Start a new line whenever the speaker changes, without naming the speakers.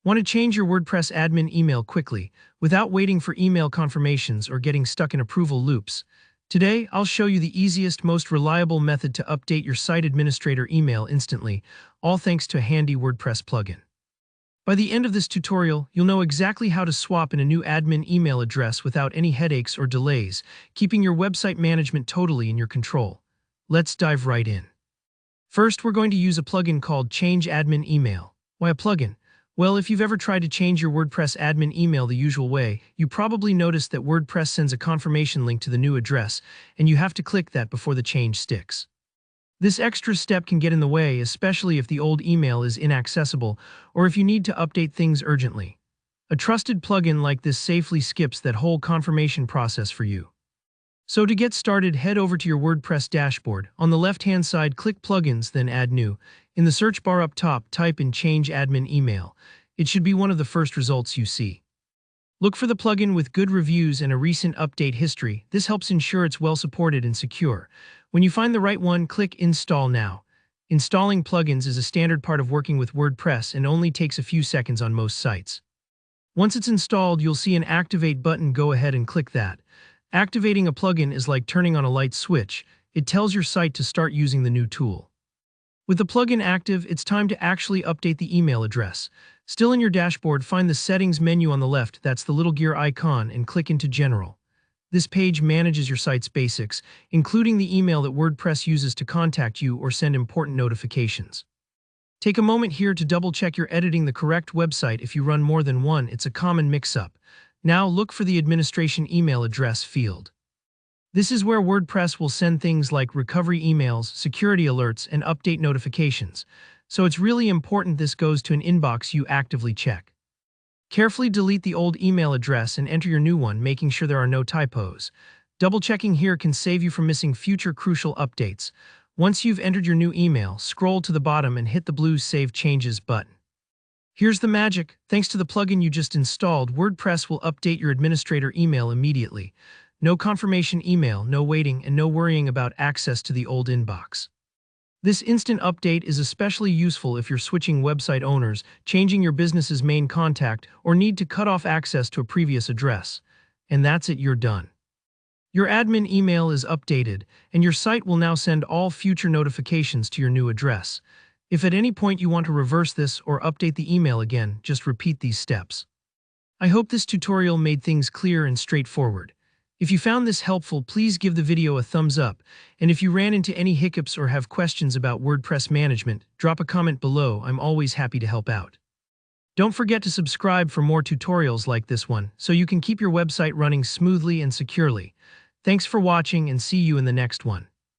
Want to change your WordPress admin email quickly, without waiting for email confirmations or getting stuck in approval loops? Today, I'll show you the easiest, most reliable method to update your site administrator email instantly, all thanks to a handy WordPress plugin. By the end of this tutorial, you'll know exactly how to swap in a new admin email address without any headaches or delays, keeping your website management totally in your control. Let's dive right in. First, we're going to use a plugin called Change Admin Email. Why a plugin? Well, if you've ever tried to change your WordPress admin email the usual way, you probably noticed that WordPress sends a confirmation link to the new address, and you have to click that before the change sticks. This extra step can get in the way, especially if the old email is inaccessible or if you need to update things urgently. A trusted plugin like this safely skips that whole confirmation process for you. So to get started, head over to your WordPress dashboard. On the left-hand side, click Plugins, then Add New. In the search bar up top, type in Change Admin Email. It should be one of the first results you see. Look for the plugin with good reviews and a recent update history. This helps ensure it's well supported and secure. When you find the right one, click Install Now. Installing plugins is a standard part of working with WordPress and only takes a few seconds on most sites. Once it's installed, you'll see an Activate button. Go ahead and click that. Activating a plugin is like turning on a light switch. It tells your site to start using the new tool. With the plugin active, it's time to actually update the email address. Still in your dashboard, find the Settings menu on the left, that's the little gear icon, and click into General. This page manages your site's basics, including the email that WordPress uses to contact you or send important notifications. Take a moment here to double-check you're editing the correct website. If you run more than one, it's a common mix-up. Now look for the administration email address field. This is where WordPress will send things like recovery emails, security alerts, and update notifications. So it's really important this goes to an inbox you actively check. Carefully delete the old email address and enter your new one, making sure there are no typos. Double-checking here can save you from missing future crucial updates. Once you've entered your new email, scroll to the bottom and hit the blue Save Changes button. Here's the magic. Thanks to the plugin you just installed, WordPress will update your administrator email immediately. No confirmation email, no waiting, and no worrying about access to the old inbox. This instant update is especially useful if you're switching website owners, changing your business's main contact, or need to cut off access to a previous address. And that's it, you're done. Your admin email is updated, and your site will now send all future notifications to your new address. If at any point you want to reverse this or update the email again, just repeat these steps. I hope this tutorial made things clear and straightforward. If you found this helpful, please give the video a thumbs up, and if you ran into any hiccups or have questions about WordPress management, drop a comment below. I'm always happy to help out. Don't forget to subscribe for more tutorials like this one, so you can keep your website running smoothly and securely. Thanks for watching, and see you in the next one.